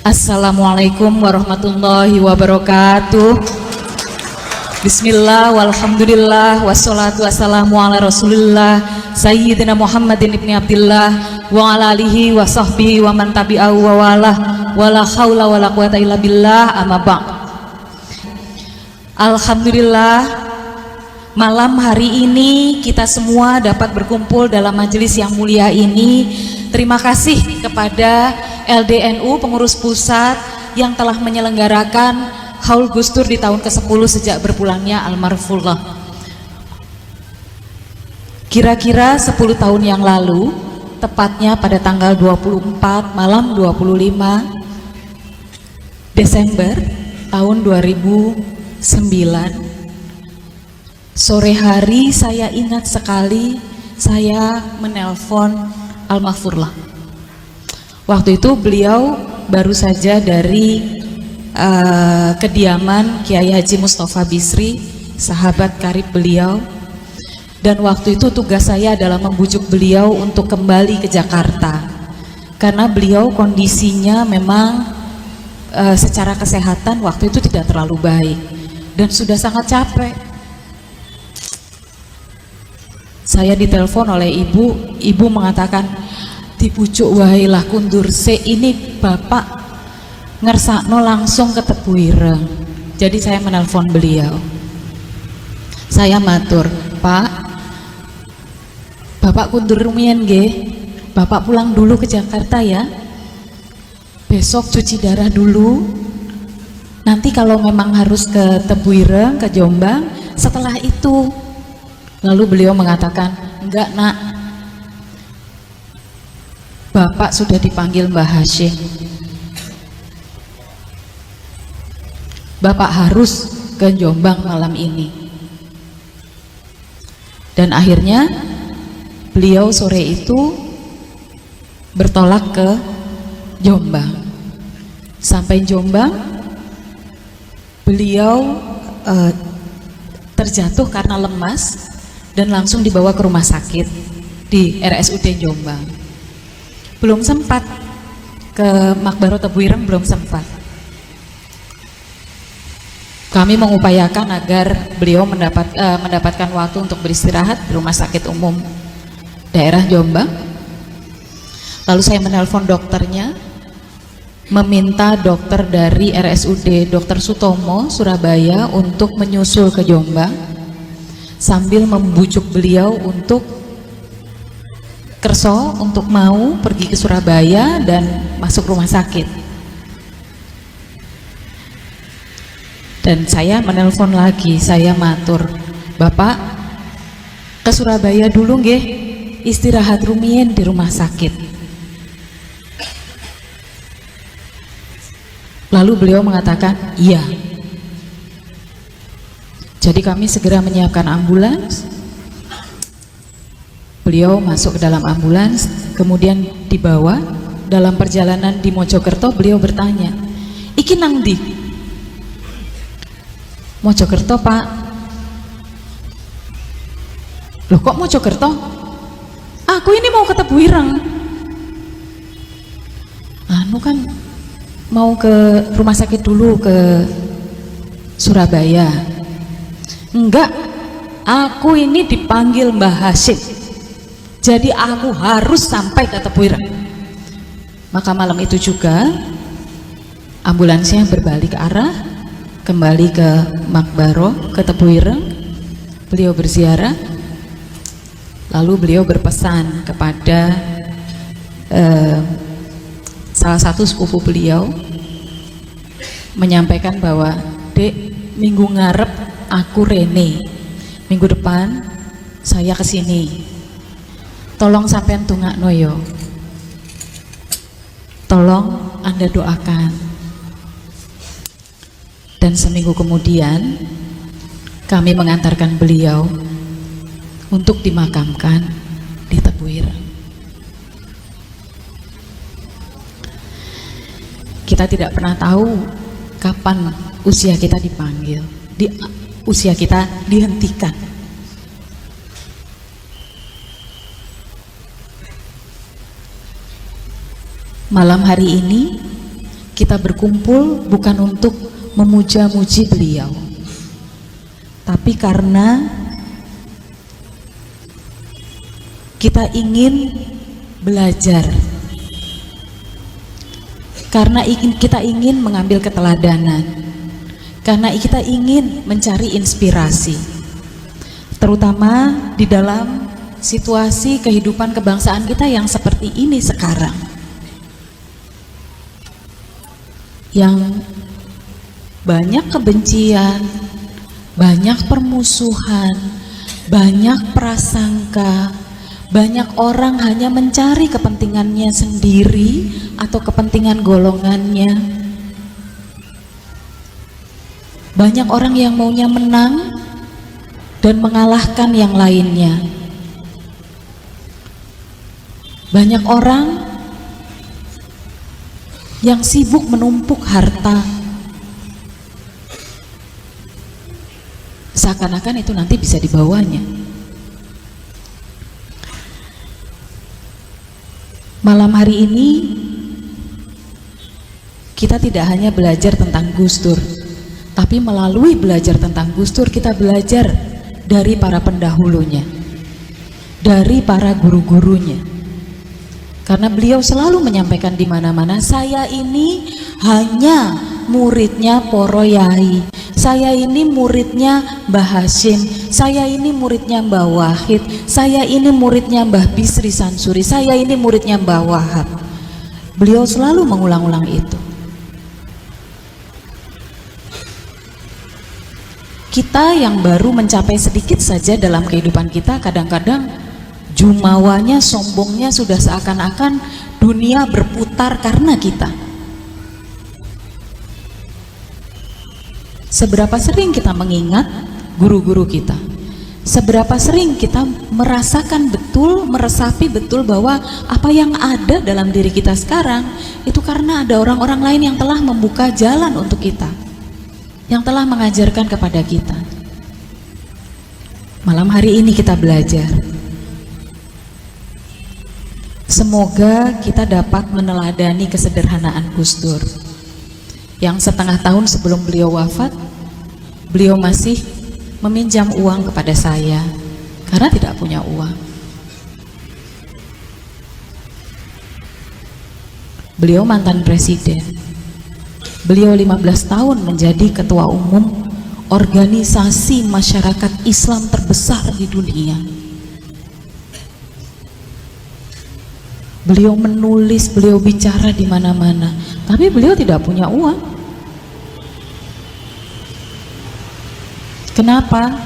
Assalamualaikum warahmatullahi wabarakatuh. Bismillah walhamdulillah wassalatu wassalamu ala rasulillah Sayyidina Muhammadin ibni Abdillah wa ala alihi wa sahbihi wa man tabi'ahu wa walah wala hawla wala quwata illa billah amma ba'd. Alhamdulillah, malam hari ini kita semua dapat berkumpul dalam majelis yang mulia ini. Terima kasih kepada LDNU pengurus pusat yang telah menyelenggarakan Haul Gusdur di tahun ke-10 sejak berpulangnya almarhumullah. Kira-kira 10 tahun yang lalu, tepatnya pada tanggal 24 malam 25 Desember tahun 2009, sore hari saya ingat sekali saya menelpon almarhumullah. Waktu itu beliau baru saja dari kediaman Kiai Haji Mustafa Bisri, sahabat karib beliau, dan waktu itu tugas saya adalah membujuk beliau untuk kembali ke Jakarta karena beliau kondisinya memang secara kesehatan waktu itu tidak terlalu baik dan sudah sangat capek. Saya ditelepon oleh ibu mengatakan, dibujuk wahailah kundur se ini bapak ngersakno langsung ke Tebu Ireng. Jadi saya menelpon beliau, saya matur, Pak, bapak kundur rumiyin nggih, bapak pulang dulu ke Jakarta ya, besok cuci darah dulu, nanti kalau memang harus ke Tebu Ireng, ke Jombang setelah itu. Lalu beliau mengatakan, enggak nak, bapak sudah dipanggil Mbah Hashim, bapak harus ke Jombang malam ini. Dan akhirnya beliau sore itu bertolak ke Jombang. Sampai Jombang beliau terjatuh karena lemas dan langsung dibawa ke rumah sakit di RSUD Jombang. Belum sempat ke Makbaro Tebu Ireng, belum sempat. Kami mengupayakan agar beliau mendapatkan waktu untuk beristirahat di rumah sakit umum daerah Jombang. Lalu saya menelpon dokternya, meminta dokter dari RSUD Dr. Sutomo Surabaya untuk menyusul ke Jombang, sambil membujuk beliau untuk kerso untuk mau pergi ke Surabaya dan masuk rumah sakit. Dan saya menelpon lagi, saya matur, bapak ke Surabaya dulu nggih, istirahat rumiyin di rumah sakit. Lalu beliau mengatakan iya. Jadi kami segera menyiapkan ambulans. Beliau masuk ke dalam ambulans, kemudian dibawa. Dalam perjalanan di Mojokerto beliau bertanya, iki nang ndi? Mojokerto pak. Loh kok Mojokerto? Aku ini mau ke Tebu Ireng. Anu kan mau ke rumah sakit dulu ke Surabaya. Enggak, aku ini dipanggil Mbah Hashim, jadi aku harus sampai ke Tebu Ireng. Maka malam itu juga ambulansnya berbalik arah, kembali ke Makbaro, ke Tebu Ireng. Beliau berziarah, lalu beliau berpesan kepada salah satu sepupu beliau, menyampaikan bahwa, Dek, minggu ngarep aku rene, minggu depan saya kesini, tolong sampean tungakno yo, tolong Anda doakan. Dan seminggu kemudian kami mengantarkan beliau untuk dimakamkan di Tebu Ireng. Kita tidak pernah tahu kapan usia kita dipanggil, usia kita dihentikan. Malam hari ini kita berkumpul bukan untuk memuja-muji beliau, tapi karena kita ingin belajar, karena kita ingin mengambil keteladanan, karena kita ingin mencari inspirasi, terutama di dalam situasi kehidupan kebangsaan kita yang seperti ini sekarang, yang banyak kebencian, banyak permusuhan, banyak prasangka, banyak orang hanya mencari kepentingannya sendiri atau kepentingan golongannya. Banyak orang yang maunya menang dan mengalahkan yang lainnya. Banyak orang yang sibuk menumpuk harta, seakan-akan itu nanti bisa dibawanya. Malam hari ini kita tidak hanya belajar tentang Gus Dur, tapi melalui belajar tentang Gus Dur kita belajar dari para pendahulunya, dari para guru-gurunya. Karena beliau selalu menyampaikan di mana-mana, saya ini hanya muridnya Poro Yai, saya ini muridnya Mbah Hashim, saya ini muridnya Mbah Wahid, saya ini muridnya Mbah Bisri Sansuri, saya ini muridnya Mbah Wahab. Beliau selalu mengulang-ulang itu. Kita yang baru mencapai sedikit saja dalam kehidupan kita, kadang-kadang jumawanya, sombongnya sudah seakan-akan dunia berputar karena kita. Seberapa sering kita mengingat guru-guru kita? Seberapa sering kita merasakan betul, meresapi betul bahwa apa yang ada dalam diri kita sekarang itu karena ada orang-orang lain yang telah membuka jalan untuk kita, yang telah mengajarkan kepada kita. Malam hari ini kita belajar. Semoga kita dapat meneladani kesederhanaan Gus Dur, yang setengah tahun sebelum beliau wafat, beliau masih meminjam uang kepada saya karena tidak punya uang. Beliau mantan presiden, beliau 15 tahun menjadi ketua umum organisasi masyarakat Islam terbesar di dunia. Beliau menulis, beliau bicara di mana-mana, tapi beliau tidak punya uang. Kenapa?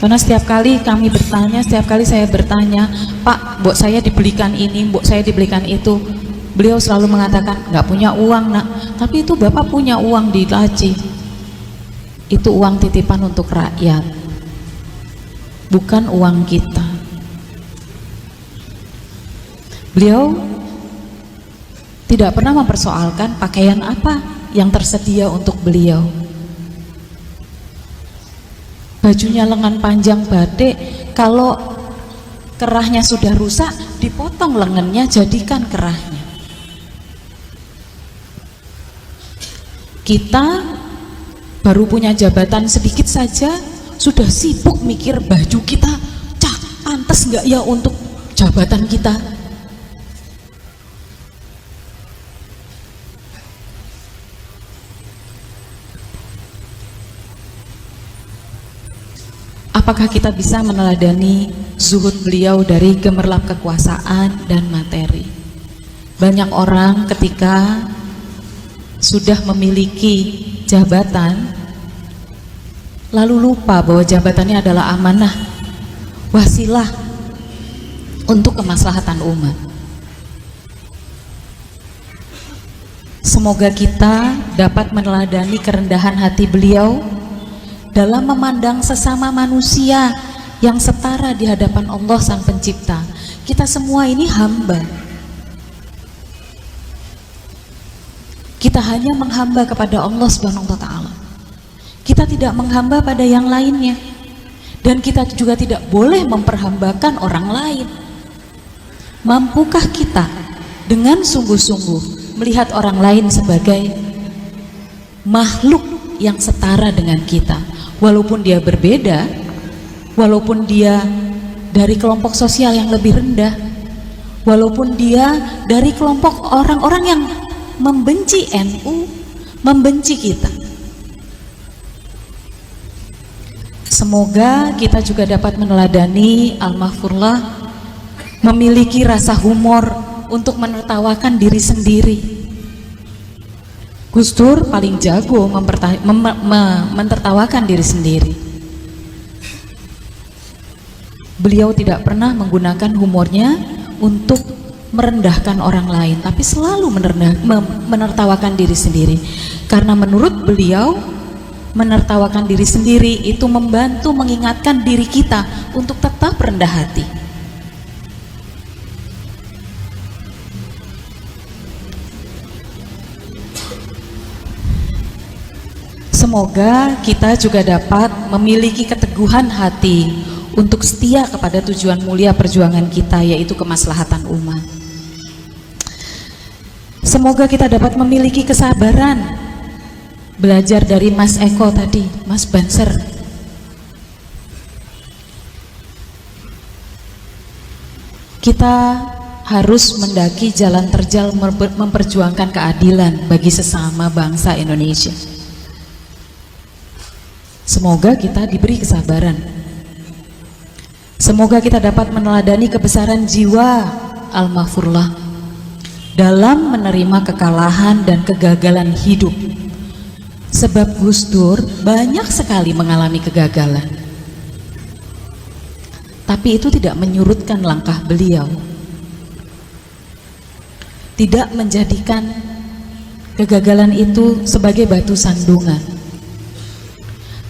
Karena setiap kali kami bertanya, setiap kali saya bertanya, Pak, mbok saya dibelikan ini, mbok saya dibelikan itu, beliau selalu mengatakan, nggak punya uang nak. Tapi itu Bapak punya uang di laci. Itu uang titipan untuk rakyat, bukan uang kita. Beliau tidak pernah mempersoalkan pakaian apa yang tersedia untuk beliau. Bajunya lengan panjang batik, kalau kerahnya sudah rusak, dipotong lengannya, jadikan kerahnya. Kita baru punya jabatan sedikit saja, sudah sibuk mikir baju kita, pantas nggak ya untuk jabatan kita. Apakah kita bisa meneladani zuhud beliau dari gemerlap kekuasaan dan materi? Banyak orang ketika sudah memiliki jabatan lalu lupa bahwa jabatannya adalah amanah, wasilah untuk kemaslahatan umat. Semoga kita dapat meneladani kerendahan hati beliau dalam memandang sesama manusia yang setara di hadapan Allah Sang Pencipta. Kita semua ini hamba. Kita hanya menghamba kepada Allah Subhanahu wa Ta'ala. Kita tidak menghamba pada yang lainnya, dan kita juga tidak boleh memperhambakan orang lain. Mampukah kita dengan sungguh-sungguh melihat orang lain sebagai makhluk yang setara dengan kita, walaupun dia berbeda, walaupun dia dari kelompok sosial yang lebih rendah, walaupun dia dari kelompok orang-orang yang membenci NU, membenci kita. Semoga kita juga dapat meneladani Al-Mahfurlah, memiliki rasa humor untuk menertawakan diri sendiri. Gus Dur paling jago mentertawakan diri sendiri. Beliau tidak pernah menggunakan humornya untuk merendahkan orang lain, tapi selalu menertawakan diri sendiri. Karena menurut beliau, menertawakan diri sendiri itu membantu mengingatkan diri kita untuk tetap rendah hati. Semoga kita juga dapat memiliki keteguhan hati untuk setia kepada tujuan mulia perjuangan kita, yaitu kemaslahatan umat. Semoga kita dapat memiliki kesabaran, belajar dari Mas Eko tadi, Mas Banser. Kita harus mendaki jalan terjal memperjuangkan keadilan bagi sesama bangsa Indonesia. Semoga kita diberi kesabaran. Semoga kita dapat meneladani kebesaran jiwa Al-Mahfurlah dalam menerima kekalahan dan kegagalan hidup. Sebab Gus Dur banyak sekali mengalami kegagalan, tapi itu tidak menyurutkan langkah beliau, tidak menjadikan kegagalan itu sebagai batu sandungan.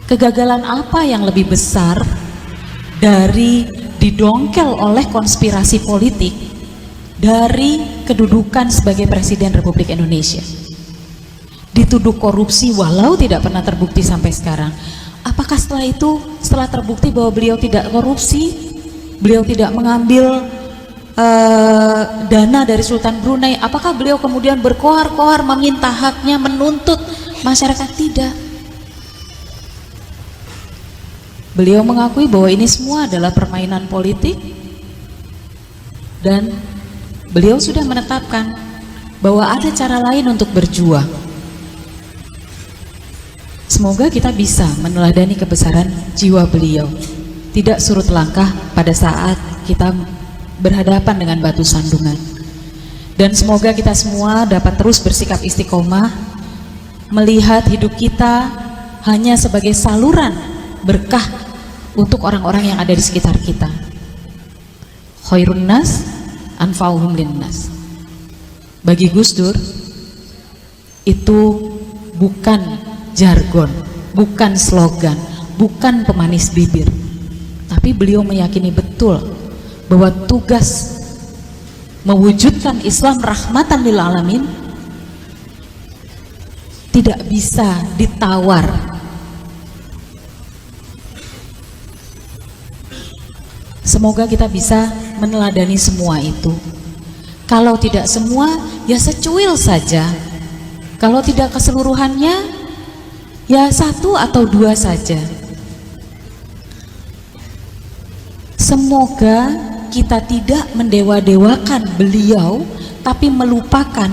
Kegagalan apa yang lebih besar dari didongkel oleh konspirasi politik dari kedudukan sebagai Presiden Republik Indonesia? Dituduh korupsi walau tidak pernah terbukti sampai sekarang. Apakah setelah itu, setelah terbukti bahwa beliau tidak korupsi, beliau tidak mengambil dana dari Sultan Brunei, apakah beliau kemudian berkoar-koar meminta haknya, menuntut masyarakat? Tidak. Beliau mengakui bahwa ini semua adalah permainan politik, dan beliau sudah menetapkan bahwa ada cara lain untuk berjuang. Semoga kita bisa meneladani kebesaran jiwa beliau, tidak surut langkah pada saat kita berhadapan dengan batu sandungan. Dan semoga kita semua dapat terus bersikap istiqomah, melihat hidup kita hanya sebagai saluran berkah untuk orang-orang yang ada di sekitar kita. Khairun nas anfa'uhum linnas. Bagi Gus Dur itu bukan jargon, bukan slogan, bukan pemanis bibir, tapi beliau meyakini betul bahwa tugas mewujudkan Islam rahmatan lil alamin tidak bisa ditawar. Semoga kita bisa meneladani semua itu. Kalau tidak semua, ya secuil saja. Kalau tidak keseluruhannya, ya 1 atau 2 saja. Semoga kita tidak mendewa-dewakan beliau, tapi melupakan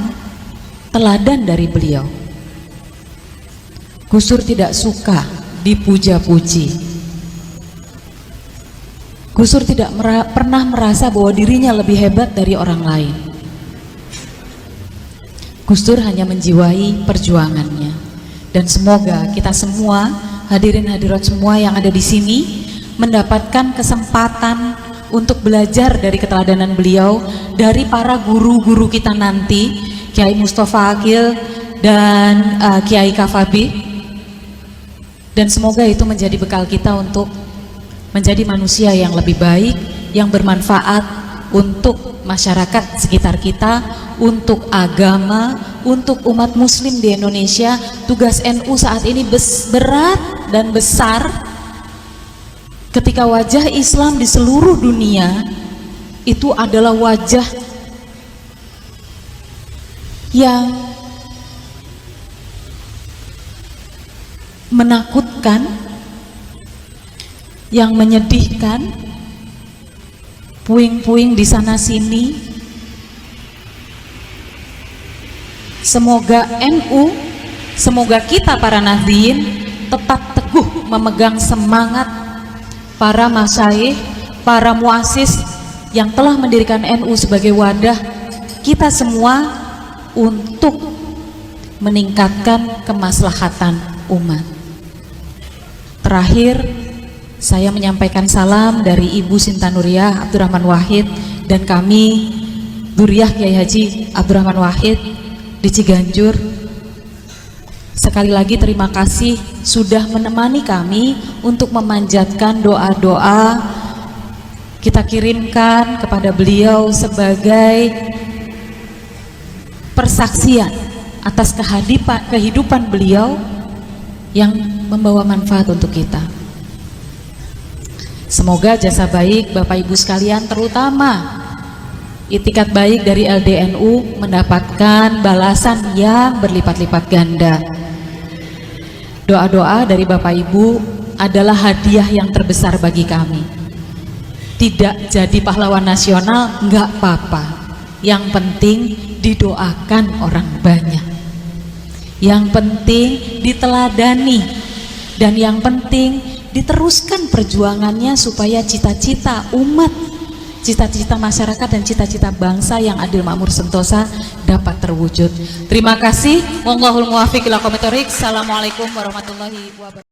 teladan dari beliau. Gus Dur tidak suka dipuja-puji. Gus Dur tidak pernah merasa bahwa dirinya lebih hebat dari orang lain. Gus Dur hanya menjiwai perjuangannya. Dan semoga kita semua, hadirin hadirat semua yang ada di sini, mendapatkan kesempatan untuk belajar dari keteladanan beliau, dari para guru-guru kita nanti, Kiai Mustafa Akil dan Kiai Kafabi. Dan semoga itu menjadi bekal kita untuk menjadi manusia yang lebih baik, yang bermanfaat untuk masyarakat sekitar kita, untuk agama, untuk umat muslim di Indonesia. Tugas NU saat ini berat dan besar, ketika wajah Islam di seluruh dunia itu adalah wajah yang menakutkan, yang menyedihkan, puing-puing di sana sini. Semoga NU, semoga kita para Nahdliyin tetap teguh memegang semangat para masyayikh, para muassis yang telah mendirikan NU sebagai wadah kita semua untuk meningkatkan kemaslahatan umat. Terakhir, saya menyampaikan salam dari Ibu Sinta Nuriyah Abdurrahman Wahid dan kami Dzurriyyah Kiai Haji Abdurrahman Wahid di Ciganjur. Sekali lagi terima kasih sudah menemani kami untuk memanjatkan doa-doa. Kita kirimkan kepada beliau sebagai persaksian atas kehidupan beliau yang membawa manfaat untuk kita. Semoga jasa baik Bapak Ibu sekalian, terutama itikat baik dari LDNU mendapatkan balasan yang berlipat-lipat ganda. Doa-doa dari Bapak Ibu adalah hadiah yang terbesar bagi kami. Tidak jadi pahlawan nasional nggak apa-apa, yang penting didoakan orang banyak, yang penting diteladani, dan yang penting diteruskan perjuangannya supaya cita-cita umat, cita-cita masyarakat dan cita-cita bangsa yang adil, makmur, sentosa dapat terwujud. Terima kasih. Wallahul muwaffiq ila aqwamit thoriq. Assalamualaikum warahmatullahi wabarakatuh.